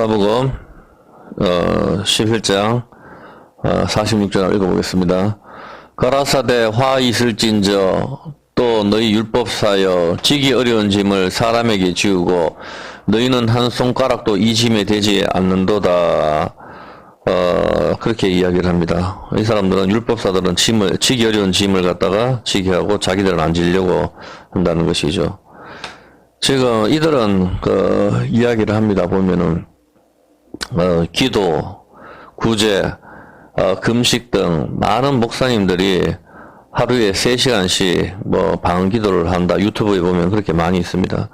누가복음 11장 46절 읽어보겠습니다. 가라사대 화 있을진저 또 너희 율법사여 지기 어려운 짐을 사람에게 지우고 너희는 한 손가락도 이 짐에 되지 않는도다. 그렇게 이야기를 합니다. 이 사람들은 율법사들은 지기 어려운 짐을 갖다가 지게 하고 자기들은 안 지려고 한다는 것이죠. 지금 이들은 이야기를 합니다. 보면은 기도, 구제, 금식 등 많은 목사님들이 하루에 3시간씩 방언 기도를 한다. 유튜브에 보면 그렇게 많이 있습니다.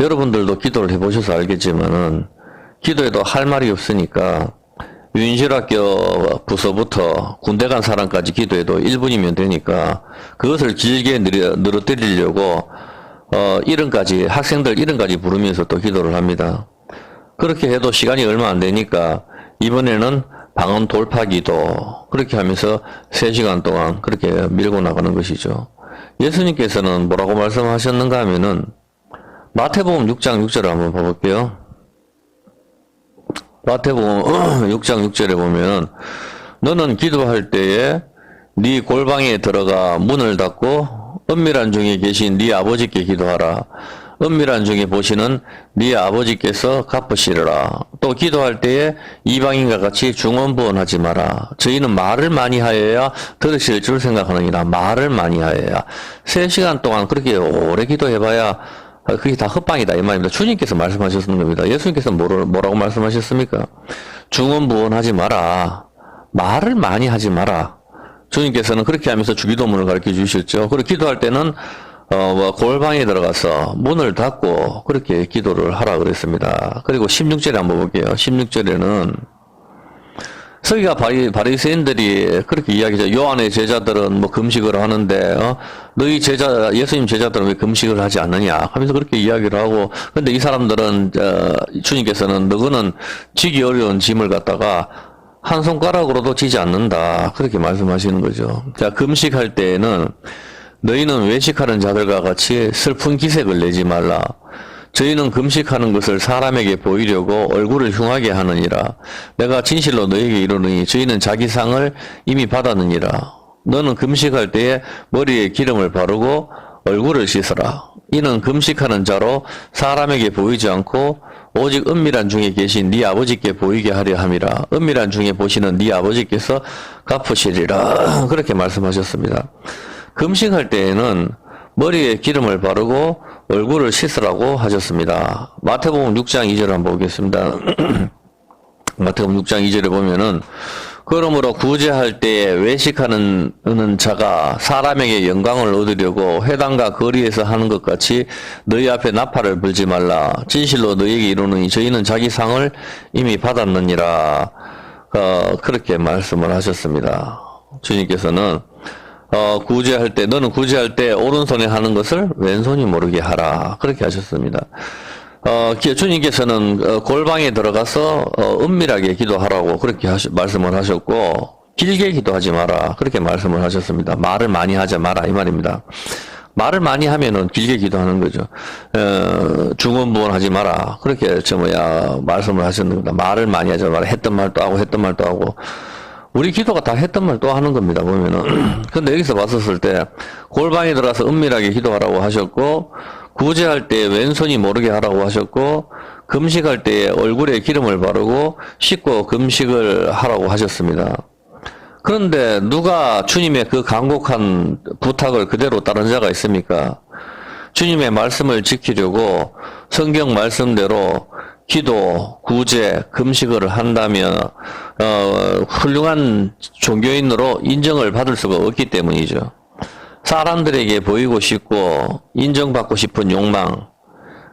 여러분들도 기도를 해보셔서 알겠지만은 기도에도 할 말이 없으니까 윤실학교 부서부터 군대 간 사람까지 기도해도 1분이면 되니까 그것을 길게 늘어뜨리려고 학생들 이름까지 부르면서 또 기도를 합니다. 그렇게 해도 시간이 얼마 안 되니까 이번에는 방언 돌파 기도 그렇게 하면서 3시간 동안 그렇게 밀고 나가는 것이죠. 예수님께서는 뭐라고 말씀하셨는가 하면은 마태복음 6장 6절을 한번 봐볼게요. 마태복음 6장 6절에 보면 너는 기도할 때에 네 골방에 들어가 문을 닫고 은밀한 중에 계신 네 아버지께 기도하라. 은밀한 중에 보시는 네 아버지께서 갚으시리라. 또 기도할 때에 이방인과 같이 중언부언하지 마라. 저희는 말을 많이 하여야 들으실 줄 생각하느니라. 말을 많이 하여야. 3시간 동안 그렇게 오래 기도해봐야 그게 다 헛방이다 이 말입니다. 주님께서 말씀하셨는 겁니다. 예수님께서 뭐라고 말씀하셨습니까? 중언부언하지 마라. 말을 많이 하지 마라. 주님께서는 그렇게 하면서 주기도문을 가르쳐 주셨죠. 그리고 기도할 때는 골방에 들어가서 문을 닫고 그렇게 기도를 하라 그랬습니다. 그리고 16절에 한번 볼게요. 16절에는 서기가 바리새인들이 그렇게 이야기하죠. 요한의 제자들은 금식을 하는데 너희 예수님 제자들은 왜 금식을 하지 않느냐 하면서 그렇게 이야기를 하고, 근데 이 사람들은 주님께서는 너희는 지기 어려운 짐을 갖다가 한 손가락으로도 지지 않는다 그렇게 말씀하시는 거죠. 자, 금식할 때에는 너희는 외식하는 자들과 같이 슬픈 기색을 내지 말라. 저희는 금식하는 것을 사람에게 보이려고 얼굴을 흉하게 하느니라. 내가 진실로 너희에게 이르노니 저희는 자기 상을 이미 받았느니라. 너는 금식할 때에 머리에 기름을 바르고 얼굴을 씻으라. 이는 금식하는 자로 사람에게 보이지 않고 오직 은밀한 중에 계신 네 아버지께 보이게 하려 함이라. 은밀한 중에 보시는 네 아버지께서 갚으시리라. 그렇게 말씀하셨습니다. 금식할 때에는 머리에 기름을 바르고 얼굴을 씻으라고 하셨습니다. 마태복음 6장 2절을 한번 보겠습니다. 마태복음 6장 2절에 보면은 그러므로 구제할 때에 외식하는 자가 사람에게 영광을 얻으려고 회당과 거리에서 하는 것 같이 너희 앞에 나팔을 불지 말라. 진실로 너희에게 이르노니 저희는 자기 상을 이미 받았느니라. 그렇게 말씀을 하셨습니다. 주님께서는 구제할 때 너는 구제할 때 오른손에 하는 것을 왼손이 모르게 하라 그렇게 하셨습니다. 주님께서는 골방에 들어가서 은밀하게 기도하라고 그렇게 말씀을 하셨고, 길게 기도하지 마라 그렇게 말씀을 하셨습니다. 말을 많이 하지 마라 이 말입니다. 말을 많이 하면은 길게 기도하는 거죠. 중언부언하지 마라 그렇게 말씀을 하셨습니다. 말을 많이 하지 마라. 했던 말도 하고 우리 기도가 다 했던 말 또 하는 겁니다, 보면은. 근데 여기서 봤었을 때, 골방에 들어가서 은밀하게 기도하라고 하셨고, 구제할 때 왼손이 모르게 하라고 하셨고, 금식할 때 얼굴에 기름을 바르고, 씻고 금식을 하라고 하셨습니다. 그런데 누가 주님의 그 간곡한 부탁을 그대로 따른 자가 있습니까? 주님의 말씀을 지키려고 성경 말씀대로 기도, 구제, 금식을 한다면 훌륭한 종교인으로 인정을 받을 수가 없기 때문이죠. 사람들에게 보이고 싶고 인정받고 싶은 욕망,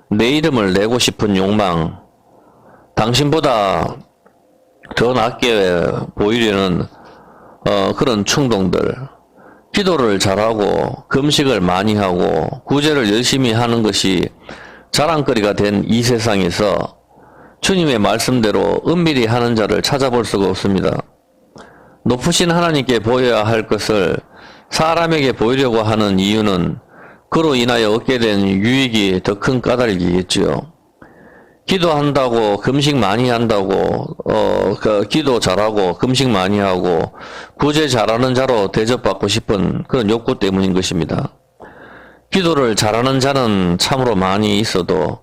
내 이름을 내고 싶은 욕망, 당신보다 더 낫게 보이려는 그런 충동들, 기도를 잘하고 금식을 많이 하고 구제를 열심히 하는 것이 자랑거리가 된 이 세상에서 주님의 말씀대로 은밀히 하는 자를 찾아볼 수가 없습니다. 높으신 하나님께 보여야 할 것을 사람에게 보이려고 하는 이유는 그로 인하여 얻게 된 유익이 더 큰 까닭이겠지요. 기도한다고, 금식 많이 한다고, 기도 잘하고, 금식 많이 하고, 구제 잘하는 자로 대접받고 싶은 그런 욕구 때문인 것입니다. 기도를 잘하는 자는 참으로 많이 있어도,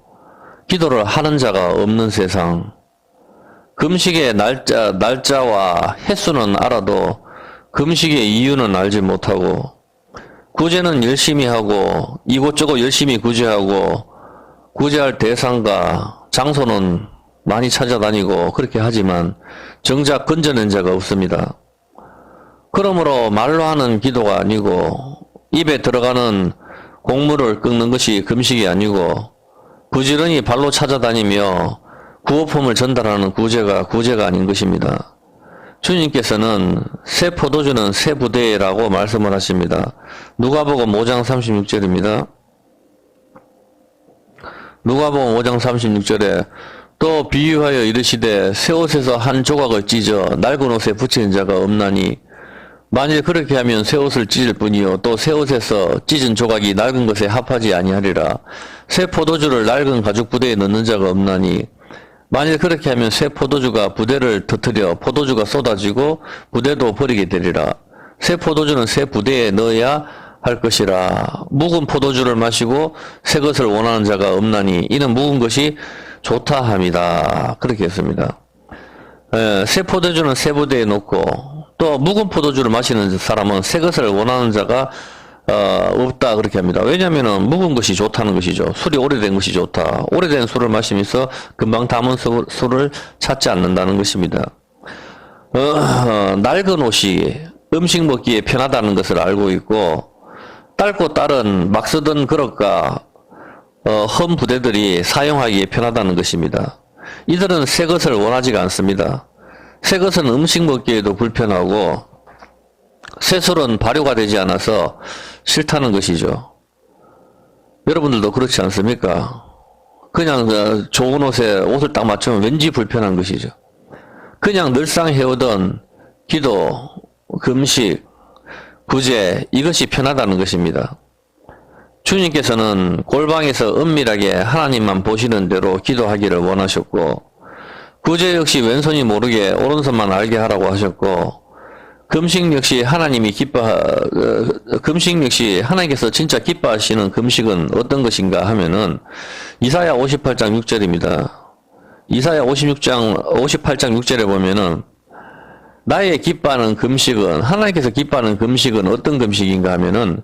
기도를 하는 자가 없는 세상, 금식의 날짜와 횟수는 알아도, 금식의 이유는 알지 못하고, 구제는 열심히 하고, 이곳저곳 열심히 구제하고, 구제할 대상과 장소는 많이 찾아다니고 그렇게 하지만 정작 건져낸 자가 없습니다. 그러므로 말로 하는 기도가 아니고 입에 들어가는 곡물을 꺾는 것이 금식이 아니고 부지런히 발로 찾아다니며 구호품을 전달하는 구제가 아닌 것입니다. 주님께서는 새 포도주는 새 부대라고 말씀을 하십니다. 누가복음 5장 36절입니다. 누가복음 5장 36절에 또 비유하여 이르시되 새 옷에서 한 조각을 찢어 낡은 옷에 붙이는 자가 없나니 만일 그렇게 하면 새 옷을 찢을 뿐이요 또 새 옷에서 찢은 조각이 낡은 것에 합하지 아니하리라. 새 포도주를 낡은 가죽 부대에 넣는 자가 없나니 만일 그렇게 하면 새 포도주가 부대를 터뜨려 포도주가 쏟아지고 부대도 버리게 되리라. 새 포도주는 새 부대에 넣어야 할 것이라. 묵은 포도주를 마시고 새 것을 원하는 자가 없나니 이는 묵은 것이 좋다 함이다. 그렇게 했습니다. 새 포도주는 새 부대에 놓고 또 묵은 포도주를 마시는 사람은 새 것을 원하는 자가 없다 그렇게 합니다. 왜냐하면 묵은 것이 좋다는 것이죠. 술이 오래된 것이 좋다. 오래된 술을 마시면서 금방 담은 술을 찾지 않는다는 것입니다. 낡은 옷이 음식 먹기에 편하다는 것을 알고 있고 닳고 딸은 막 쓰던 그릇과 험 부대들이 사용하기에 편하다는 것입니다. 이들은 새 것을 원하지가 않습니다. 새 것은 음식 먹기에도 불편하고 새 술은 발효가 되지 않아서 싫다는 것이죠. 여러분들도 그렇지 않습니까? 그냥 좋은 옷에 옷을 딱 맞추면 왠지 불편한 것이죠. 그냥 늘상 해오던 기도, 금식, 구제 이것이 편하다는 것입니다. 주님께서는 골방에서 은밀하게 하나님만 보시는 대로 기도하기를 원하셨고 구제 역시 왼손이 모르게 오른손만 알게 하라고 하셨고 금식 역시 하나님께서 진짜 기뻐하시는 금식은 어떤 것인가 하면은 이사야 58장 6절입니다. 이사야 58장 6절에 보면은 나의 기뻐하는 금식은 하나님께서 기뻐하는 금식은 어떤 금식인가 하면은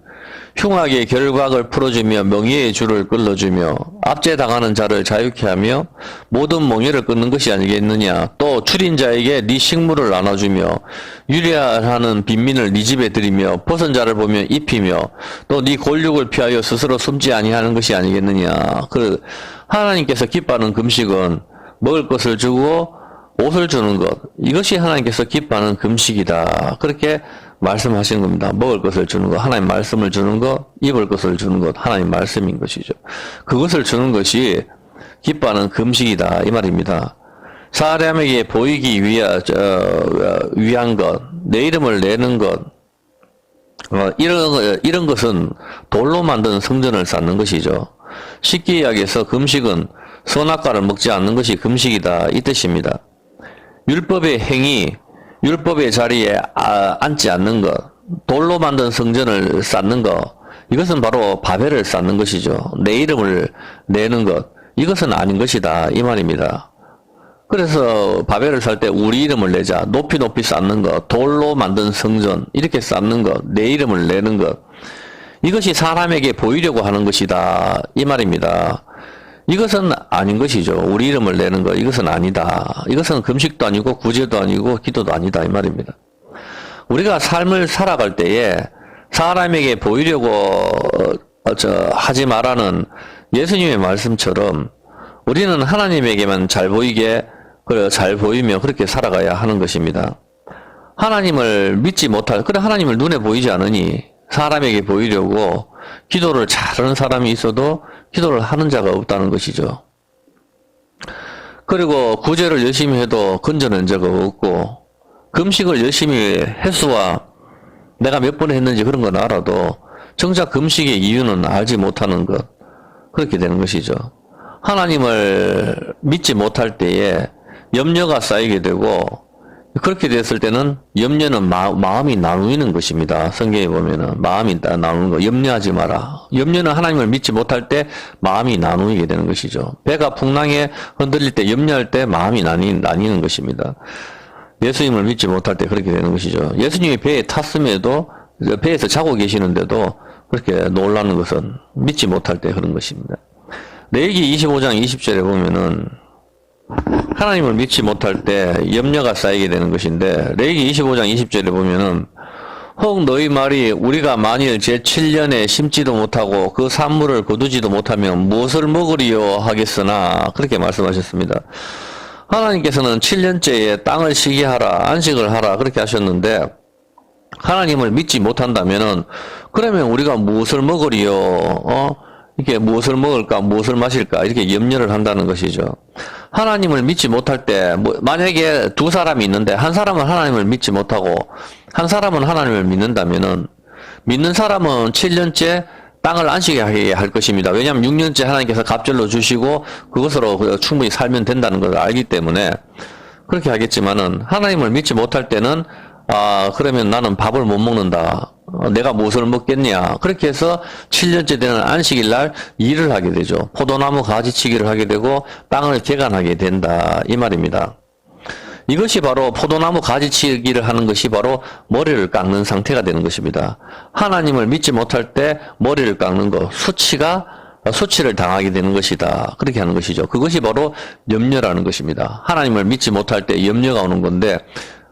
흉악의 결박을 풀어주며 명예의 줄을 끌어주며 압제당하는 자를 자유케 하며 모든 멍에를 끊는 것이 아니겠느냐. 또 줄인 자에게 네 식물을 나눠주며 유리하는 빈민을 네 집에 들이며 벗은 자를 보며 입히며 또 네 골육을 피하여 스스로 숨지 아니하는 것이 아니겠느냐. 하나님께서 기뻐하는 금식은 먹을 것을 주고 옷을 주는 것, 이것이 하나님께서 기뻐하는 금식이다. 그렇게 말씀하시는 겁니다. 먹을 것을 주는 것, 하나님 말씀을 주는 것, 입을 것을 주는 것, 하나님 말씀인 것이죠. 그것을 주는 것이 기뻐하는 금식이다. 이 말입니다. 사람에게 보이기 위한 것, 내 이름을 내는 것, 이런 것은 돌로 만든 성전을 쌓는 것이죠. 쉽게 이야기해서 금식은 선악과를 먹지 않는 것이 금식이다. 이 뜻입니다. 율법의 행위, 율법의 자리에 앉지 않는 것, 돌로 만든 성전을 쌓는 것, 이것은 바로 바벨을 쌓는 것이죠. 내 이름을 내는 것, 이것은 아닌 것이다. 이 말입니다. 그래서 바벨을 살 때 우리 이름을 내자, 높이 쌓는 것, 돌로 만든 성전, 이렇게 쌓는 것, 내 이름을 내는 것, 이것이 사람에게 보이려고 하는 것이다. 이 말입니다. 이것은 아닌 것이죠. 우리 이름을 내는 것, 이것은 아니다. 이것은 금식도 아니고 구제도 아니고 기도도 아니다. 이 말입니다. 우리가 삶을 살아갈 때에 사람에게 보이려고 하지 말라는 예수님의 말씀처럼 우리는 하나님에게만 잘 보이며 그렇게 살아가야 하는 것입니다. 하나님을 믿지 못할, 그래 하나님을 눈에 보이지 않으니 사람에게 보이려고 기도를 잘하는 사람이 있어도 기도를 하는 자가 없다는 것이죠. 그리고 구제를 열심히 해도 건져낸 자가 없고 금식을 열심히 횟수와 내가 몇 번 했는지 그런 건 알아도 정작 금식의 이유는 알지 못하는 것, 그렇게 되는 것이죠. 하나님을 믿지 못할 때에 염려가 쌓이게 되고, 그렇게 됐을 때는 염려는 마음이 나누이는 것입니다. 성경에 보면은 마음이 나누는 거. 염려하지 마라. 염려는 하나님을 믿지 못할 때 마음이 나누이게 되는 것이죠. 배가 풍랑에 흔들릴 때 염려할 때 마음이 나뉘는 것입니다. 예수님을 믿지 못할 때 그렇게 되는 것이죠. 예수님이 배에 탔음에도 배에서 자고 계시는데도 그렇게 놀라는 것은 믿지 못할 때 그런 것입니다. 레위기 25장 20절에 보면은 하나님을 믿지 못할 때 염려가 쌓이게 되는 것인데, 레위기 25장 20절에 보면은 혹 너희 말이 우리가 만일 제7년에 심지도 못하고 그 산물을 거두지도 못하면 무엇을 먹으리요 하겠으나, 그렇게 말씀하셨습니다. 하나님께서는 7년째에 땅을 쉬게 하라, 안식을 하라, 그렇게 하셨는데, 하나님을 믿지 못한다면은 그러면 우리가 무엇을 먹으리요? 이렇게 무엇을 먹을까, 무엇을 마실까, 이렇게 염려를 한다는 것이죠. 하나님을 믿지 못할 때, 만약에 두 사람이 있는데, 한 사람은 하나님을 믿지 못하고, 한 사람은 하나님을 믿는다면은, 믿는 사람은 7년째 땅을 안식하게 할 것입니다. 왜냐하면 6년째 하나님께서 갑절로 주시고, 그것으로 충분히 살면 된다는 것을 알기 때문에, 그렇게 하겠지만은, 하나님을 믿지 못할 때는, 그러면 나는 밥을 못 먹는다. 내가 무엇을 먹겠냐. 그렇게 해서 7년째 되는 안식일 날 일을 하게 되죠. 포도나무 가지치기를 하게 되고 땅을 개간하게 된다. 이 말입니다. 이것이 바로 포도나무 가지치기를 하는 것이 바로 머리를 깎는 상태가 되는 것입니다. 하나님을 믿지 못할 때 머리를 깎는 것, 수치를 당하게 되는 것이다. 그렇게 하는 것이죠. 그것이 바로 염려라는 것입니다. 하나님을 믿지 못할 때 염려가 오는 건데,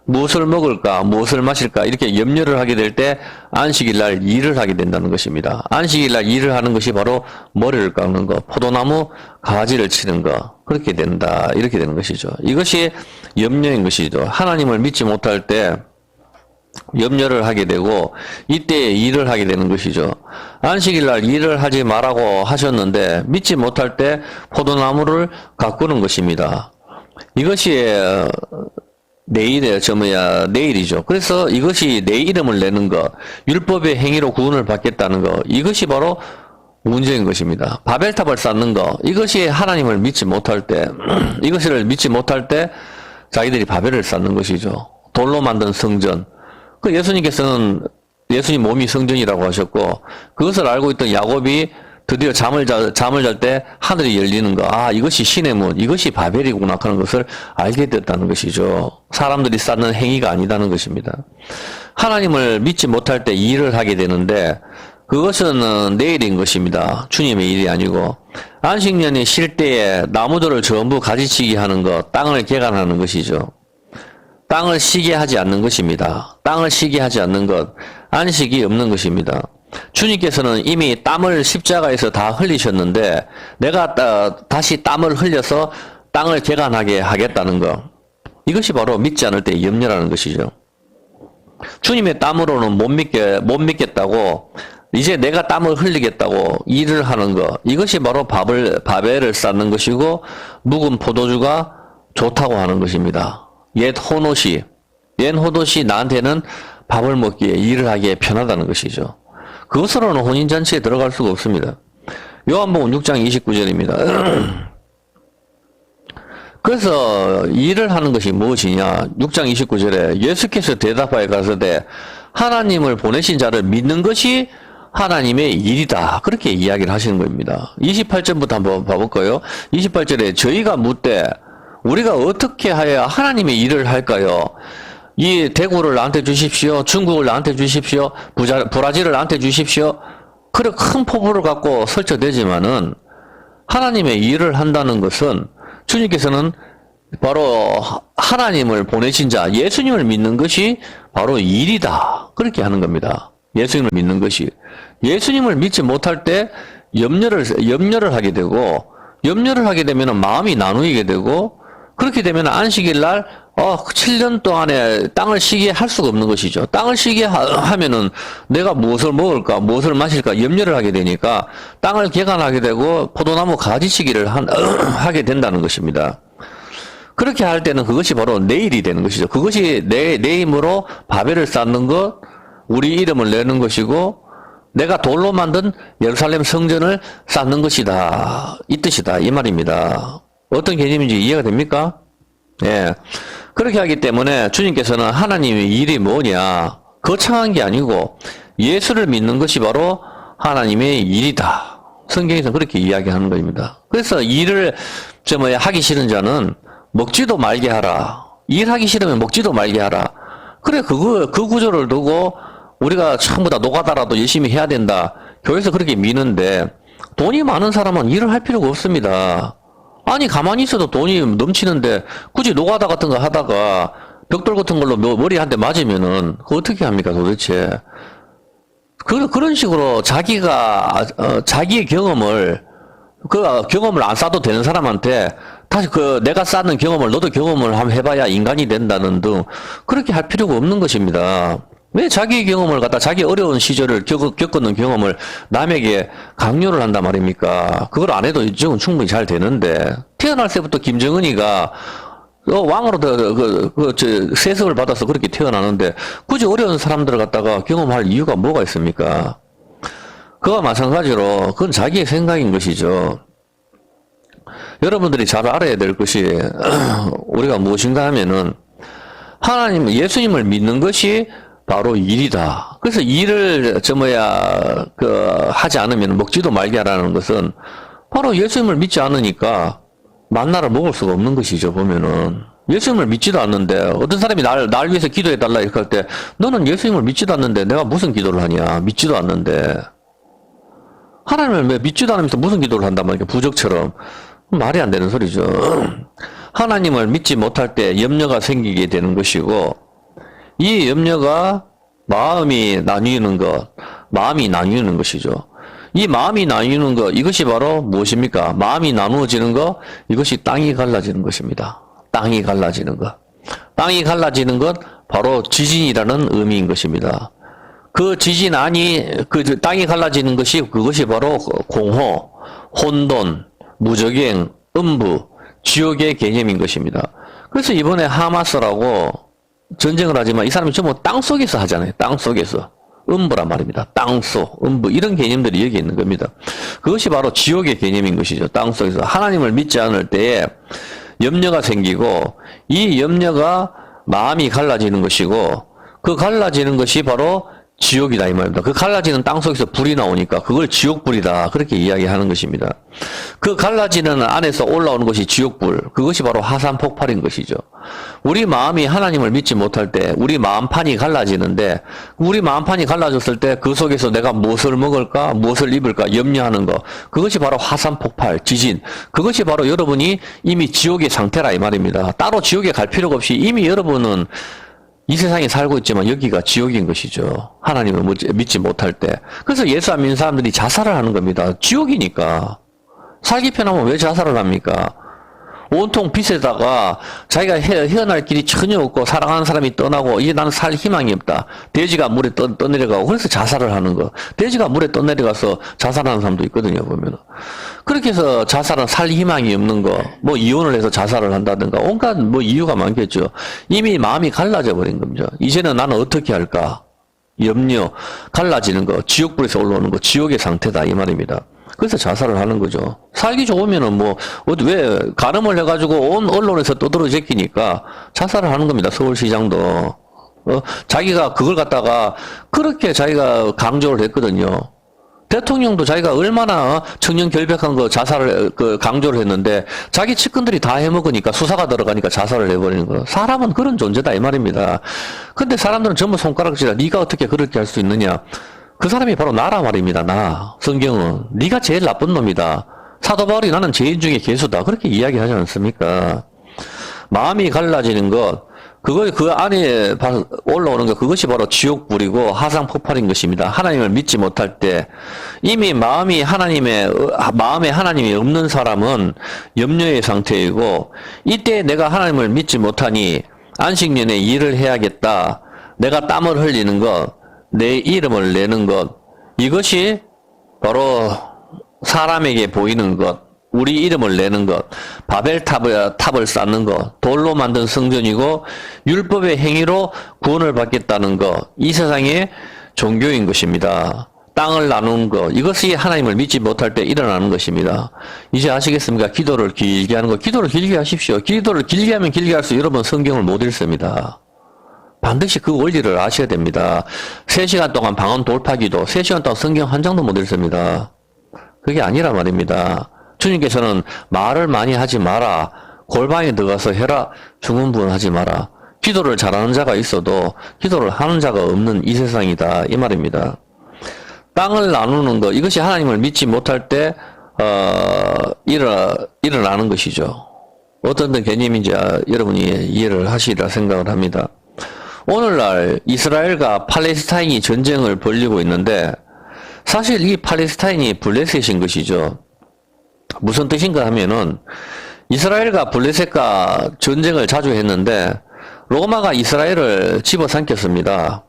무엇을 먹을까, 무엇을 마실까, 이렇게 염려를 하게 될 때 안식일 날 일을 하게 된다는 것입니다. 안식일 날 일을 하는 것이 바로 머리를 깎는 것, 포도나무 가지를 치는 것, 그렇게 된다. 이렇게 되는 것이죠. 이것이 염려인 것이죠. 하나님을 믿지 못할 때 염려를 하게 되고 이때 일을 하게 되는 것이죠. 안식일 날 일을 하지 말라고 하셨는데 믿지 못할 때 포도나무를 가꾸는 것입니다. 이것이 내일이죠. 그래서 이것이 내 이름을 내는 것, 율법의 행위로 구원을 받겠다는 것, 이것이 바로 문제인 것입니다. 바벨탑을 쌓는 것, 이것이 하나님을 믿지 못할 때, 이것을 믿지 못할 때 자기들이 바벨을 쌓는 것이죠. 돌로 만든 성전. 그 예수님께서는 예수님 몸이 성전이라고 하셨고, 그것을 알고 있던 야곱이 드디어 잠을 잘 때 하늘이 열리는 거, 이것이 신의 문, 이것이 바벨이구나 하는 것을 알게 됐다는 것이죠. 사람들이 쌓는 행위가 아니다는 것입니다. 하나님을 믿지 못할 때 일을 하게 되는데, 그것은 내일인 것입니다. 주님의 일이 아니고, 안식년이 쉴 때에 나무들을 전부 가지치기 하는 것, 땅을 개간하는 것이죠. 땅을 쉬게 하지 않는 것입니다. 땅을 쉬게 하지 않는 것, 안식이 없는 것입니다. 주님께서는 이미 땀을 십자가에서 다 흘리셨는데 내가 다시 땀을 흘려서 땅을 개간하게 하겠다는 것, 이것이 바로 믿지 않을 때의 염려라는 것이죠. 주님의 땀으로는 못 믿겠다고 이제 내가 땀을 흘리겠다고 일을 하는 것, 이것이 바로 바벨을 쌓는 것이고 묵은 포도주가 좋다고 하는 것입니다. 옛 호롯이 나한테는 밥을 먹기에 일을 하기에 편하다는 것이죠. 그것으로는 혼인잔치에 들어갈 수가 없습니다. 요한복음 6장 29절입니다. 그래서 일을 하는 것이 무엇이냐? 6장 29절에 예수께서 대답하여 가서되 하나님을 보내신 자를 믿는 것이 하나님의 일이다. 그렇게 이야기를 하시는 겁니다. 28절부터 한번 봐볼까요? 28절에 저희가 묻되 우리가 어떻게 하여야 하나님의 일을 할까요? 이 대구를 나한테 주십시오. 중국을 나한테 주십시오. 브라질을 나한테 주십시오. 그래 큰 포부를 갖고 설쳐대지만은 하나님의 일을 한다는 것은 주님께서는 바로 하나님을 보내신 자, 예수님을 믿는 것이 바로 일이다. 그렇게 하는 겁니다. 예수님을 믿는 것이. 예수님을 믿지 못할 때 염려를 하게 되고, 염려를 하게 되면 마음이 나누게 되고, 그렇게 되면 안식일 날 7년 동안에 땅을 쉬게 할 수가 없는 것이죠. 땅을 쉬게 하면은 내가 무엇을 먹을까, 무엇을 마실까 염려를 하게 되니까 땅을 개간하게 되고 포도나무 가지치기를 하게 된다는 것입니다. 그렇게 할 때는 그것이 바로 내 일이 되는 것이죠. 그것이 내 힘으로 바벨을 쌓는 것, 우리 이름을 내는 것이고, 내가 돌로 만든 예루살렘 성전을 쌓는 것이다. 이 뜻이다. 이 말입니다. 어떤 개념인지 이해가 됩니까? 예. 그렇게 하기 때문에 주님께서는 하나님의 일이 뭐냐? 거창한 게 아니고 예수를 믿는 것이 바로 하나님의 일이다. 성경에서 그렇게 이야기하는 겁니다. 그래서 일을 하기 싫은 자는 먹지도 말게 하라. 일하기 싫으면 먹지도 말게 하라. 그래, 그 구조를 두고 우리가 전부 다 노가다라도 열심히 해야 된다. 교회에서 그렇게 미는데 돈이 많은 사람은 일을 할 필요가 없습니다. 아니, 가만히 있어도 돈이 넘치는데 굳이 노가다 같은 거 하다가 벽돌 같은 걸로 머리 한 대 맞으면은 그거 어떻게 합니까 도대체. 그런 식으로 자기가 자기의 경험을 안 쌓아도 되는 사람한테 다시 내가 쌓는 경험을 너도 경험을 한번 해봐야 인간이 된다는 등 그렇게 할 필요가 없는 것입니다. 왜 자기의 경험을 갖다 자기 어려운 시절을 겪었는 경험을 남에게 강요를 한단 말입니까? 그걸 안 해도 이쪽은 충분히 잘 되는데 태어날 때부터 김정은이가 왕으로 세습을 받아서 그렇게 태어나는데 굳이 어려운 사람들을 갖다가 경험할 이유가 뭐가 있습니까? 그와 마찬가지로 그건 자기의 생각인 것이죠. 여러분들이 잘 알아야 될 것이 우리가 무엇인가 하면은 예수님을 믿는 것이 바로 일이다. 그래서 일을 하지 않으면 먹지도 말게 하라는 것은 바로 예수님을 믿지 않으니까 만나를 먹을 수가 없는 것이죠. 보면은 예수님을 믿지도 않는데 어떤 사람이 날 위해서 기도해달라 이렇게 할 때 너는 예수님을 믿지도 않는데 내가 무슨 기도를 하냐. 믿지도 않는데 하나님을 왜 믿지도 않으면서 무슨 기도를 한단 말이야. 부적처럼. 말이 안 되는 소리죠. 하나님을 믿지 못할 때 염려가 생기게 되는 것이고 이 염려가 마음이 나뉘는 것이죠. 이 마음이 나뉘는 것, 이것이 바로 무엇입니까? 마음이 나누어지는 것, 이것이 땅이 갈라지는 것입니다. 땅이 갈라지는 것. 땅이 갈라지는 것, 바로 지진이라는 의미인 것입니다. 그 지진 땅이 갈라지는 것이, 그것이 바로 공허, 혼돈, 무적행, 음부, 지옥의 개념인 것입니다. 그래서 이번에 하마스라고 전쟁을 하지만 이 사람이 전부 땅속에서 하잖아요. 땅속에서. 음부란 말입니다. 땅속, 음부 이런 개념들이 여기 있는 겁니다. 그것이 바로 지옥의 개념인 것이죠. 땅속에서. 하나님을 믿지 않을 때에 염려가 생기고 이 염려가 마음이 갈라지는 것이고 그 갈라지는 것이 바로 지옥이다 이 말입니다. 그 갈라지는 땅속에서 불이 나오니까 그걸 지옥불이다 그렇게 이야기하는 것입니다. 그 갈라지는 안에서 올라오는 것이 지옥불, 그것이 바로 화산폭발인 것이죠. 우리 마음이 하나님을 믿지 못할 때 우리 마음판이 갈라지는데 우리 마음판이 갈라졌을 때 그 속에서 내가 무엇을 먹을까 무엇을 입을까 염려하는 것, 그것이 바로 화산폭발, 지진, 그것이 바로 여러분이 이미 지옥의 상태라 이 말입니다. 따로 지옥에 갈 필요가 없이 이미 여러분은 이 세상에 살고 있지만 여기가 지옥인 것이죠. 하나님을 믿지 못할 때. 그래서 예수 안 믿는 사람들이 자살을 하는 겁니다. 지옥이니까. 살기 편하면 왜 자살을 합니까? 온통 빛에다가 자기가 헤어날 길이 전혀 없고 사랑하는 사람이 떠나고 이제 나는 살 희망이 없다. 돼지가 물에 떠내려가고 그래서 자살을 하는 거. 돼지가 물에 떠내려가서 자살하는 사람도 있거든요. 보면 그렇게 해서 자살은 살 희망이 없는 거. 뭐 이혼을 해서 자살을 한다든가 온갖 뭐 이유가 많겠죠. 이미 마음이 갈라져 버린 겁니다. 이제는 나는 어떻게 할까? 염려, 갈라지는 거, 지옥불에서 올라오는 거, 지옥의 상태다 이 말입니다. 그래서 자살을 하는 거죠. 살기 좋으면은 왜 가늠을 해가지고 온 언론에서 떠들어 제끼니까 자살을 하는 겁니다. 서울시장도. 자기가 그걸 갖다가 그렇게 자기가 강조를 했거든요. 대통령도 자기가 얼마나 청년 결백한 거 자살을 강조를 했는데 자기 측근들이 다 해먹으니까 수사가 들어가니까 자살을 해버리는 거. 사람은 그런 존재다 이 말입니다. 근데 사람들은 전부 손가락질하. 네가 어떻게 그렇게 할 수 있느냐. 그 사람이 바로 나라 말입니다. 나. 성경은. 네가 제일 나쁜 놈이다. 사도 바울이 나는 죄인 중에 괴수다. 그렇게 이야기하지 않습니까? 마음이 갈라지는 것, 그 안에 올라오는 것, 그것이 바로 지옥불이고 화상 폭발인 것입니다. 하나님을 믿지 못할 때 이미 마음에 하나님이 없는 사람은 염려의 상태이고 이때 내가 하나님을 믿지 못하니 안식년에 일을 해야겠다. 내가 땀을 흘리는 것, 내 이름을 내는 것, 이것이 바로 사람에게 보이는 것, 우리 이름을 내는 것, 바벨탑을 쌓는 것, 돌로 만든 성전이고 율법의 행위로 구원을 받겠다는 것, 이 세상의 종교인 것입니다. 땅을 나누는 것, 이것이 하나님을 믿지 못할 때 일어나는 것입니다. 이제 아시겠습니까? 기도를 길게 하는 것. 기도를 길게 하십시오. 기도를 길게 하면 길게 할수록 여러분 성경을 못 읽습니다. 반드시 그 원리를 아셔야 됩니다. 3시간 동안 방언 돌파기도, 3시간 동안 성경 한 장도 못 읽습니다. 그게 아니라 말입니다. 주님께서는 말을 많이 하지 마라. 골방에 들어가서 해라. 중언부언하지 마라. 기도를 잘하는 자가 있어도 기도를 하는 자가 없는 이 세상이다. 이 말입니다. 땅을 나누는 것, 이것이 하나님을 믿지 못할 때 일어나는 것이죠. 어떤 개념인지 여러분이 이해를 하시리라 생각을 합니다. 오늘날 이스라엘과 팔레스타인이 전쟁을 벌이고 있는데 사실 이 팔레스타인이 블레셋인 것이죠. 무슨 뜻인가 하면은 이스라엘과 블레셋과 전쟁을 자주 했는데 로마가 이스라엘을 집어삼켰습니다.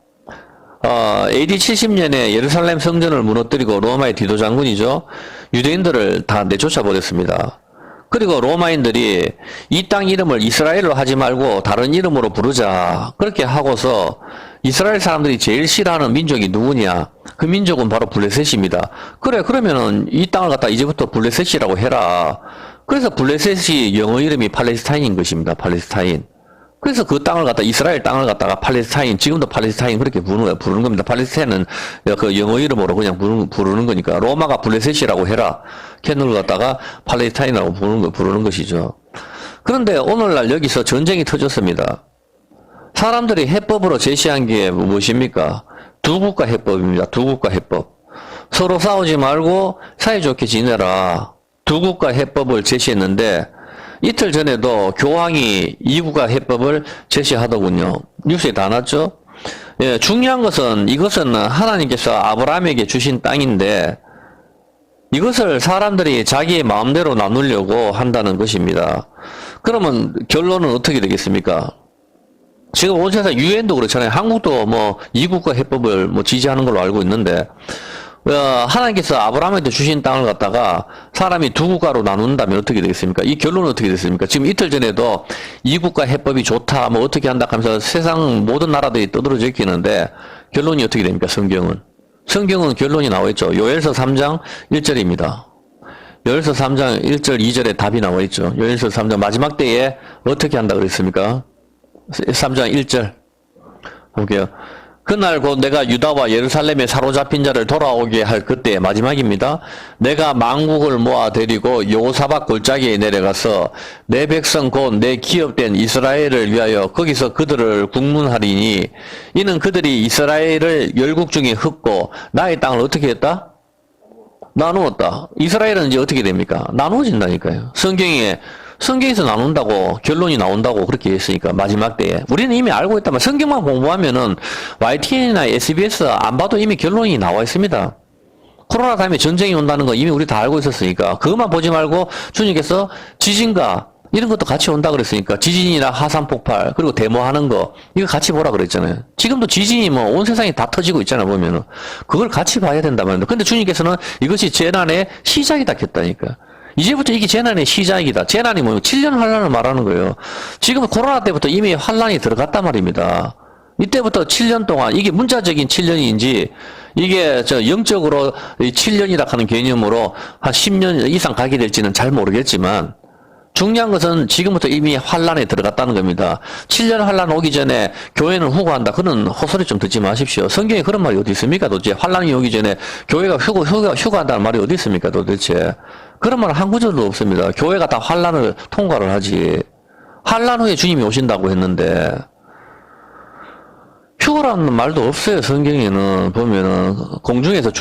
AD 70년에 예루살렘 성전을 무너뜨리고 로마의 디도 장군이죠. 유대인들을 다 내쫓아버렸습니다. 그리고 로마인들이 이 땅 이름을 이스라엘로 하지 말고 다른 이름으로 부르자. 그렇게 하고서 이스라엘 사람들이 제일 싫어하는 민족이 누구냐? 그 민족은 바로 블레셋입니다. 그래, 그러면은 이 땅을 갖다 이제부터 블레셋이라고 해라. 그래서 블레셋이 영어 이름이 팔레스타인인 것입니다. 팔레스타인. 그래서 그 땅을 갖다 이스라엘 땅을 갖다가 팔레스타인, 지금도 팔레스타인 그렇게 부르는 겁니다. 팔레스타인은 그 영어 이름으로 그냥 부르는 거니까 로마가 블레셋이라고 해라. 캔을 갖다가 팔레스타인이라고 부르는 것이죠. 그런데 오늘날 여기서 전쟁이 터졌습니다. 사람들이 해법으로 제시한 게 무엇입니까? 두 국가 해법입니다. 두 국가 해법. 서로 싸우지 말고 사이좋게 지내라. 두 국가 해법을 제시했는데 이틀 전에도 교황이 이국가 해법을 제시하더군요. 뉴스에 다 났죠? 예, 중요한 것은 이것은 하나님께서 아브라함에게 주신 땅인데 이것을 사람들이 자기의 마음대로 나누려고 한다는 것입니다. 그러면 결론은 어떻게 되겠습니까? 지금 온 세상 유엔도 그렇잖아요. 한국도 뭐 이국가 해법을 뭐 지지하는 걸로 알고 있는데 하나님께서 아브라함한테 주신 땅을 갖다가 사람이 두 국가로 나눈다면 어떻게 되겠습니까? 이 결론은 어떻게 됐습니까? 지금 이틀 전에도 이 국가 해법이 좋다, 뭐 어떻게 한다 하면서 세상 모든 나라들이 떠들어져 있기는데 결론이 어떻게 됩니까? 성경은 결론이 나와 있죠. 요엘서 3장 1절입니다. 요엘서 3장 1절 2절에 답이 나와 있죠. 요엘서 3장 마지막 때에 어떻게 한다 그랬습니까? 3장 1절 볼게요. 그날 곧 내가 유다와 예루살렘에 사로잡힌 자를 돌아오게 할 그때 마지막입니다. 내가 만국을 모아 데리고 여호사밧 골짜기에 내려가서 내 백성 곧 내 기업된 이스라엘을 위하여 거기서 그들을 국문하리니 이는 그들이 이스라엘을 열국 중에 흩고 나의 땅을 어떻게 했다? 나누었다. 이스라엘은 이제 어떻게 됩니까? 나누어진다니까요. 성경에서 나눈다고 결론이 나온다고 그렇게 했으니까 마지막 때에 우리는 이미 알고 있다만 성경만 공부하면은 YTN이나 SBS 안 봐도 이미 결론이 나와 있습니다. 코로나 다음에 전쟁이 온다는 거 이미 우리 다 알고 있었으니까 그것만 보지 말고 주님께서 지진과 이런 것도 같이 온다 그랬으니까 지진이나 화산 폭발 그리고 데모하는 거 이거 같이 보라 그랬잖아요. 지금도 지진이 뭐 온 세상이 다 터지고 있잖아 보면은 그걸 같이 봐야 된단 말입니다. 근데 주님께서는 이것이 재난의 시작이다 했다니까. 이제부터 이게 재난의 시작이다. 재난이 뭐예요? 7년 환란을 말하는 거예요. 지금 코로나 때부터 이미 환란이 들어갔단 말입니다. 이때부터 7년 동안 이게 문자적인 7년인지 이게 영적으로 7년이라 하는 개념으로 한 10년 이상 가게 될지는 잘 모르겠지만 중요한 것은 지금부터 이미 환란에 들어갔다는 겁니다. 7년 환란 오기 전에 교회는 후고한다. 그런 헛소리 좀 듣지 마십시오. 성경에 그런 말이 어디 있습니까 도대체? 환란이 오기 전에 교회가 휴가한다는 말이 어디 있습니까 도대체? 그런 말은 한 구절도 없습니다. 교회가 다 환란을 통과를 하지. 환란 후에 주님이 오신다고 했는데 휴가라는 말도 없어요. 성경에는 보면은 공중에서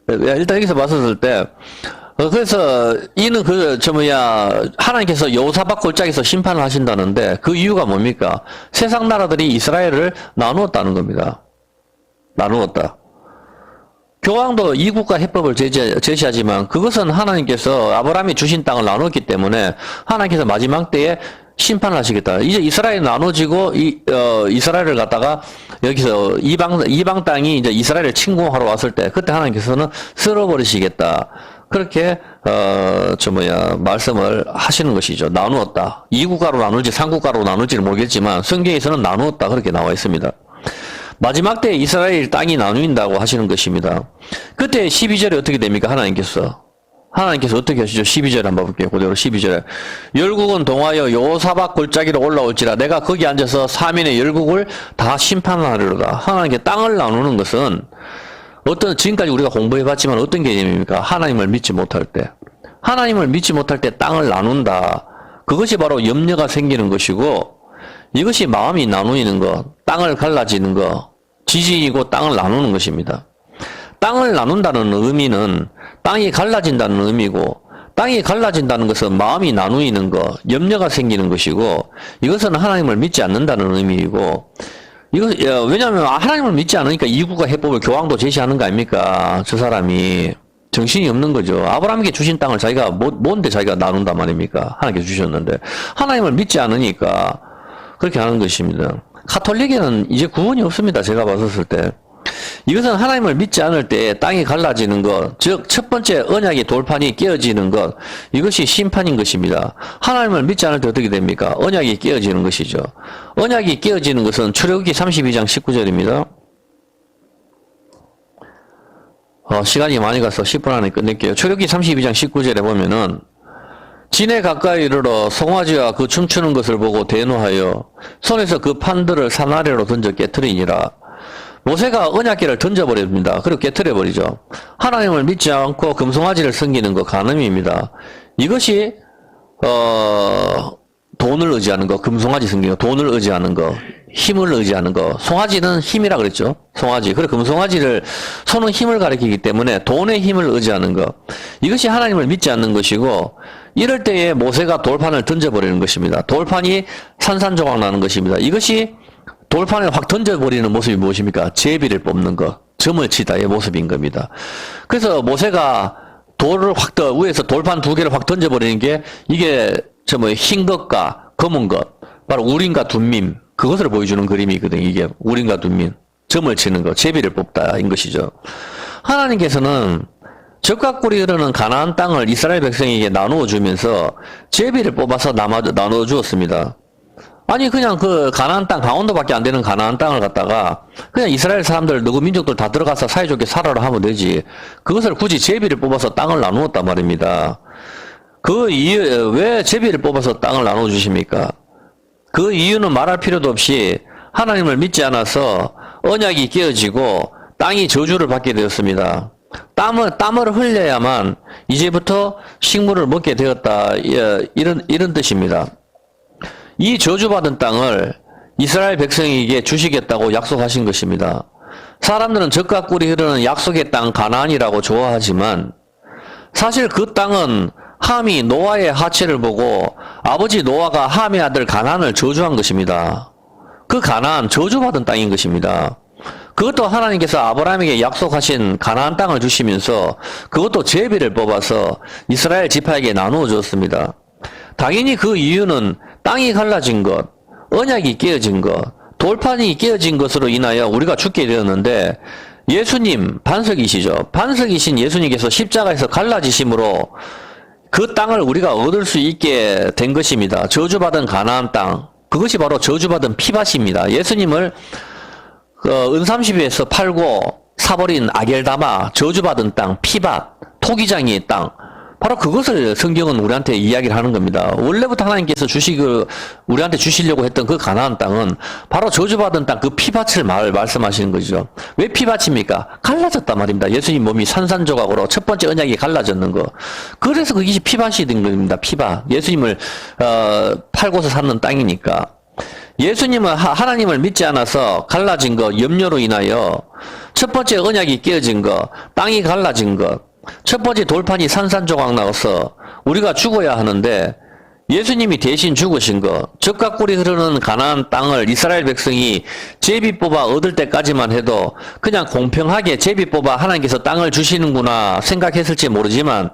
일단 여기서 봤었을 때 그래서 이는 하나님께서 여호사밧 골짜기에서 심판을 하신다는데 그 이유가 뭡니까? 세상 나라들이 이스라엘을 나누었다는 겁니다. 나누었다. 교황도 이국가 해법을 제시하지만 그것은 하나님께서 아브라함이 주신 땅을 나눴기 때문에 하나님께서 마지막 때에 심판을 하시겠다. 이제 이스라엘이 나눠지고 이스라엘을 갖다가 여기서 이방 땅이 이제 이스라엘을 침공하러 왔을 때 그때 하나님께서는 쓸어버리시겠다. 그렇게 말씀을 하시는 것이죠. 나누었다. 2국가로 나눌지 3국가로 나눌지는 모르겠지만 성경에서는 나누었다 그렇게 나와 있습니다. 마지막 때 이스라엘 땅이 나누인다고 하시는 것입니다. 그때 12절에 어떻게 됩니까? 하나님께서 어떻게 하시죠? 12절 한번 볼게요. 그대로 12절에. 열국은 동하여 여호사밧 골짜기로 올라올지라 내가 거기 앉아서 사민의 열국을 다 심판하리로다. 하나님께 땅을 나누는 것은 지금까지 우리가 공부해봤지만 어떤 개념입니까? 하나님을 믿지 못할 때. 하나님을 믿지 못할 때 땅을 나눈다. 그것이 바로 염려가 생기는 것이고, 이것이 마음이 나누이는 것, 땅을 갈라지는 것, 지지이고 땅을 나누는 것입니다. 땅을 나눈다는 의미는 땅이 갈라진다는 의미고, 땅이 갈라진다는 것은 마음이 나누이는 것, 염려가 생기는 것이고, 이것은 하나님을 믿지 않는다는 의미이고, 왜냐하면 하나님을 믿지 않으니까 이구가 해법을 교황도 제시하는 거 아닙니까? 저 사람이 정신이 없는 거죠. 아브라함에게 주신 땅을 자기가 뭔데 자기가 나눈단 말입니까? 하나님께 주셨는데 하나님을 믿지 않으니까 그렇게 하는 것입니다. 가톨릭에는 이제 구원이 없습니다. 제가 봤었을 때. 이것은 하나님을 믿지 않을 때 땅이 갈라지는 것, 즉 첫 번째 언약의 돌판이 깨어지는 것, 이것이 심판인 것입니다. 하나님을 믿지 않을 때 어떻게 됩니까? 언약이 깨어지는 것이죠. 언약이 깨어지는 것은 출애굽기 32장 19절입니다. 시간이 많이 가서 10분 안에 끝낼게요. 출애굽기 32장 19절에 보면은 진에 가까이 이르러 송아지와 그 춤추는 것을 보고 대노하여 손에서 그 판들을 산 아래로 던져 깨트리니라. 모세가 언약궤를 던져버립니다. 그리고 깨트려버리죠. 하나님을 믿지 않고 금송아지를 섬기는 거 간음입니다. 이것이 돈을 의지하는 거, 금송아지 섬기는 거, 돈을 의지하는 거, 힘을 의지하는 거. 송아지는 힘이라 그랬죠. 송아지. 그리고 금송아지를 손은 힘을 가리키기 때문에 돈의 힘을 의지하는 거. 이것이 하나님을 믿지 않는 것이고, 이럴 때에 모세가 돌판을 던져버리는 것입니다. 돌판이 산산조각 나는 것입니다. 이것이 돌판을 확 던져버리는 모습이 무엇입니까? 제비를 뽑는 것, 점을 치다의 모습인 겁니다. 그래서 모세가 돌을 위에서 돌판 두 개를 확 던져버리는 게, 이게 흰 것과 검은 것, 바로 우림과 둠밈, 그것을 보여주는 그림이거든요. 이게 우림과 둠밈, 점을 치는 것, 제비를 뽑다인 것이죠. 하나님께서는 적과 꿀이 흐르는 가나안 땅을 이스라엘 백성에게 나누어 주면서 제비를 뽑아서 나누어 주었습니다. 아니 그냥 그 가나안 땅, 강원도밖에 안 되는 가나안 땅을 갖다가 그냥 이스라엘 사람들 누구 민족들 다 들어가서 사이좋게 살아라 하면 되지, 그것을 굳이 제비를 뽑아서 땅을 나누었단 말입니다. 그 이유, 왜 제비를 뽑아서 땅을 나누어 주십니까? 그 이유는 말할 필요도 없이 하나님을 믿지 않아서 언약이 깨어지고 땅이 저주를 받게 되었습니다. 땀을 흘려야만 이제부터 식물을 먹게 되었다, 이런 뜻입니다. 이 저주받은 땅을 이스라엘 백성에게 주시겠다고 약속하신 것입니다. 사람들은 젖과 꿀이 흐르는 약속의 땅 가나안이라고 좋아하지만 사실 그 땅은 함이 노아의 하체를 보고 아버지 노아가 함의 아들 가나안을 저주한 것입니다. 그 가나안 저주받은 땅인 것입니다. 그것도 하나님께서 아브라함에게 약속하신 가나안 땅을 주시면서 그것도 제비를 뽑아서 이스라엘 지파에게 나누어 주었습니다. 당연히 그 이유는 땅이 갈라진 것, 언약이 깨어진 것, 돌판이 깨어진 것으로 인하여 우리가 죽게 되었는데, 예수님 반석이시죠. 반석이신 예수님께서 십자가에서 갈라지심으로 그 땅을 우리가 얻을 수 있게 된 것입니다. 저주받은 가나안 땅, 그것이 바로 저주받은 피밭입니다. 예수님을 은삼십에서 팔고 사버린 아겔다마, 저주받은 땅, 피밭, 토기장이의 땅, 바로 그것을 성경은 우리한테 이야기를 하는 겁니다. 원래부터 하나님께서 우리한테 주시려고 했던 그 가나안 땅은 바로 저주받은 땅, 그 피밭을 말씀하시는 거죠. 왜 피밭입니까? 갈라졌단 말입니다. 예수님 몸이 산산조각으로 첫 번째 언약이 갈라졌는 거. 그래서 그것이 피밭이 된 겁니다. 피밭. 예수님을 팔고서 샀는 땅이니까. 예수님은 하나님을 믿지 않아서 갈라진 것, 염려로 인하여 첫 번째 언약이 깨어진 것, 땅이 갈라진 것, 첫 번째 돌판이 산산조각 나서 우리가 죽어야 하는데 예수님이 대신 죽으신 것, 젖과 꿀이 흐르는 가나안 땅을 이스라엘 백성이 제비 뽑아 얻을 때까지만 해도 그냥 공평하게 제비 뽑아 하나님께서 땅을 주시는구나 생각했을지 모르지만,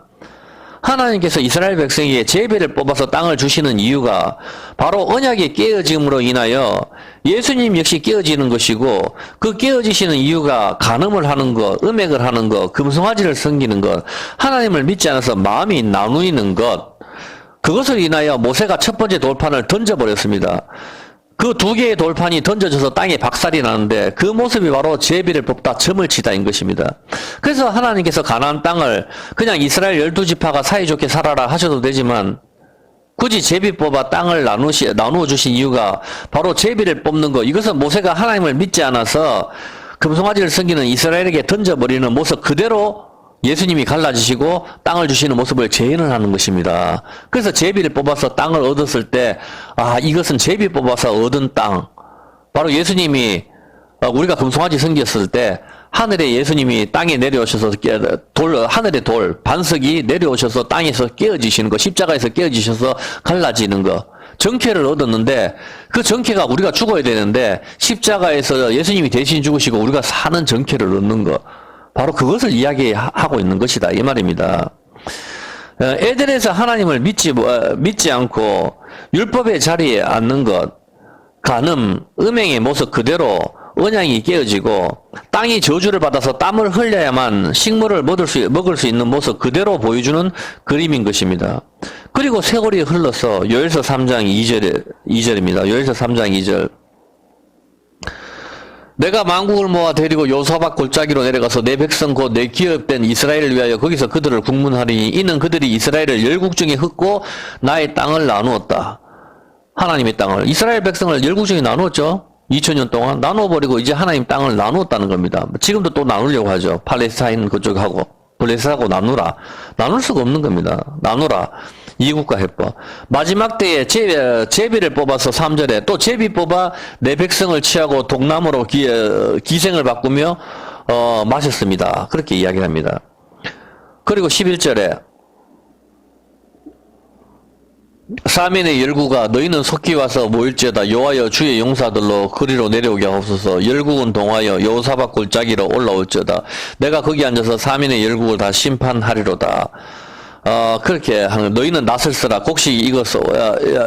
하나님께서 이스라엘 백성에게 제비를 뽑아서 땅을 주시는 이유가 바로 언약의 깨어짐으로 인하여 예수님 역시 깨어지는 것이고, 그 깨어지시는 이유가 간음을 하는 것, 음행을 하는 것, 금송아지를 섬기는 것, 하나님을 믿지 않아서 마음이 나누이는 것, 그것을 인하여 모세가 첫 번째 돌판을 던져버렸습니다. 그 두 개의 돌판이 던져져서 땅에 박살이 나는데 그 모습이 바로 제비를 뽑다 점을 치다인 것입니다. 그래서 하나님께서 가나안 땅을 그냥 이스라엘 12지파가 사이좋게 살아라 하셔도 되지만 굳이 제비 뽑아 땅을 나누어 주신 이유가 바로 제비를 뽑는 것. 이것은 모세가 하나님을 믿지 않아서 금송아지를 섬기는 이스라엘에게 던져버리는 모습 그대로 예수님이 갈라지시고 땅을 주시는 모습을 재현을 하는 것입니다. 그래서 제비를 뽑아서 땅을 얻었을 때, 이것은 제비 뽑아서 얻은 땅. 바로 예수님이, 우리가 금송아지 섬겼을 때, 하늘에 예수님이 땅에 내려오셔서, 하늘의 돌, 반석이 내려오셔서 땅에서 깨어지시는 거, 십자가에서 깨어지셔서 갈라지는 거. 정쾌를 얻었는데, 그 정쾌가 우리가 죽어야 되는데, 십자가에서 예수님이 대신 죽으시고 우리가 사는 정쾌를 얻는 거. 바로 그것을 이야기하고 있는 것이다. 이 말입니다. 에덴에서 하나님을 믿지 않고 율법의 자리에 앉는 것, 간음, 음행의 모습 그대로 언약이 깨어지고 땅이 저주를 받아서 땀을 흘려야만 식물을 먹을 수 있는 모습 그대로 보여주는 그림인 것입니다. 그리고 세월이 흘러서 요엘서 3장 2절입니다. 요엘서 3장 2절. 내가 만국을 모아 데리고 요사박 골짜기로 내려가서 내 백성 곧 내 기업된 이스라엘을 위하여 거기서 그들을 국문하리니 이는 그들이 이스라엘을 열국 중에 흩고 나의 땅을 나누었다. 하나님의 땅을. 이스라엘 백성을 열국 중에 나누었죠. 2000년 동안 나누어버리고 이제 하나님 땅을 나누었다는 겁니다. 지금도 또 나누려고 하죠. 팔레스타인 그쪽하고 블레셋하고 나누라. 나눌 수가 없는 겁니다. 나누라. 이국가 해법. 마지막 때에 제비를 뽑아서 3절에 또 제비 뽑아 내 백성을 취하고 독나무로 기생을 바꾸며 마셨습니다. 그렇게 이야기합니다. 그리고 11절에 사면의 열구가 너희는 속히 와서 모일지어다 여호와여 주의 용사들로 그리로 내려오게 하옵소서. 열국은 동하여 여호사박 골짜기로 올라올지어다. 내가 거기 앉아서 사면의 열국을 다 심판하리로다. 그렇게 하는 너희는 낫을 쓰라 곡식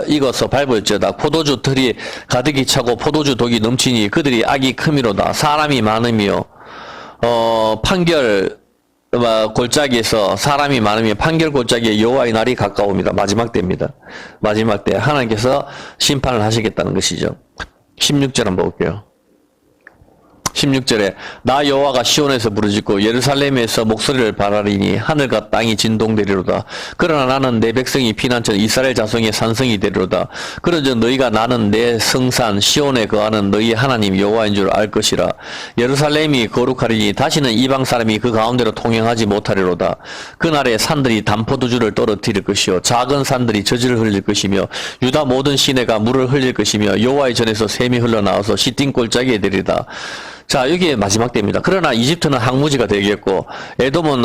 익어서 밟을지어다. 포도주 틀이 가득히 차고 포도주 독이 넘치니 그들이 악이 크미로다. 사람이 많으며 판결 골짜기에서 사람이 많으며 판결 골짜기에 여호와의 날이 가까웁니다. 마지막 때입니다. 마지막 때 하나님께서 심판을 하시겠다는 것이죠. 16절 한번 볼게요. 16절에 나 여호와가 시온에서 부르짖고 예루살렘에서 목소리를 발하리니 하늘과 땅이 진동되리로다. 그러나 나는 내 백성이 피난처 이스라엘 자손의 산성이 되리로다. 그런즉 너희가 나는 내 성산 시온에 거하는 너희 하나님 여호와인 줄 알 것이라. 예루살렘이 거룩하리니 다시는 이방 사람이 그 가운데로 통행하지 못하리로다. 그날에 산들이 단포도주를 떨어뜨릴 것이요 작은 산들이 젖을 흘릴 것이며 유다 모든 시내가 물을 흘릴 것이며 여호와의 전에서 샘이 흘러나와서 시딤 골짜기에 되리다. 자, 여기에 마지막 때입니다. 그러나 이집트는 항무지가 되겠고 에돔은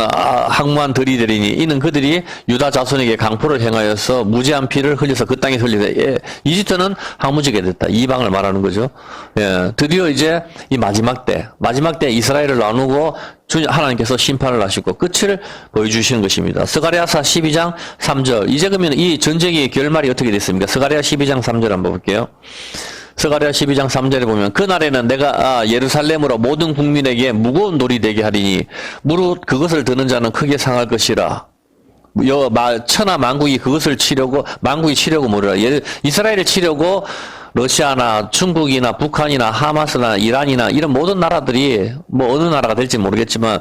항무한 들이 되리니 이는 그들이 유다 자손에게 강포를 행하여서 무지한 피를 흘려서 그 땅에 흘리되 이집트는 항무지가 됐다. 이방을 말하는 거죠. 드디어 이제 이 마지막 때 이스라엘을 나누고 하나님께서 심판을 하시고 끝을 보여주시는 것입니다. 스가랴서 12장 3절. 이제 그러면 이 전쟁의 결말이 어떻게 됐습니까? 스가랴 12장 3절 한번 볼게요. 스가랴 12장 3절에 보면 그날에는 내가 예루살렘으로 모든 국민에게 무거운 돌이 되게 하리니 무릇 그것을 드는 자는 크게 상할 것이라. 천하 만국이 그것을 치려고 모르라. 이스라엘을 치려고 러시아나 중국이나 북한이나 하마스나 이란이나 이런 모든 나라들이 어느 나라가 될지 모르겠지만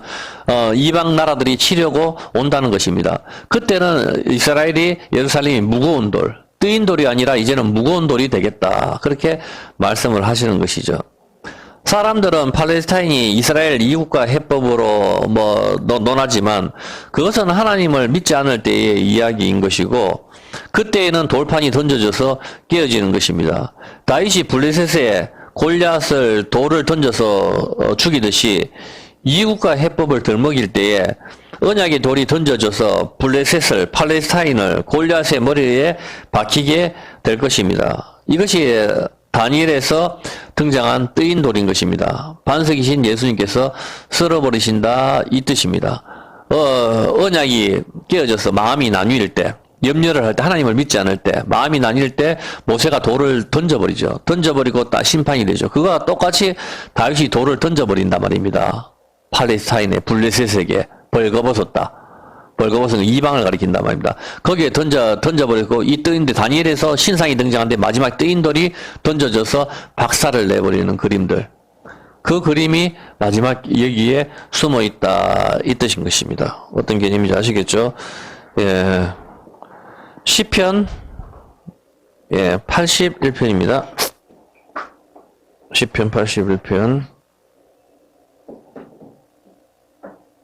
이방 나라들이 치려고 온다는 것입니다. 그때는 이스라엘이 예루살렘이 무거운 돌, 뜨인 돌이 아니라 이제는 무거운 돌이 되겠다. 그렇게 말씀을 하시는 것이죠. 사람들은 팔레스타인이 이스라엘 이국가 해법으로 논하지만 그것은 하나님을 믿지 않을 때의 이야기인 것이고 그때에는 돌판이 던져져서 깨어지는 것입니다. 다윗이 블레셋에 골리앗을 돌을 던져서 죽이듯이 이국가 해법을 덜먹일 때에 언약의 돌이 던져져서 블레셋을 팔레스타인을 골리앗의 머리에 박히게 될 것입니다. 이것이 다니엘에서 등장한 뜨인 돌인 것입니다. 반석이신 예수님께서 쓸어버리신다 이 뜻입니다. 언약이 깨어져서 마음이 나뉠 때 염려를 할 때 하나님을 믿지 않을 때 마음이 나뉠 때 모세가 돌을 던져버리죠. 던져버리고 심판이 되죠. 그거와 똑같이 다윗이 돌을 던져버린단 말입니다. 팔레스타인의 블레셋에게 벌거벗었다. 벌거벗은 이방을 가리킨단 말입니다. 거기에 던져버리고 이 뜨인데 다니엘에서 신상이 등장하는데 마지막 뜨인 돌이 던져져서 박살을 내버리는 그림들. 그 그림이 마지막 여기에 숨어 있다 이 뜻인 것입니다. 어떤 개념인지 아시겠죠? 예. 시편 81편입니다. 시편 81편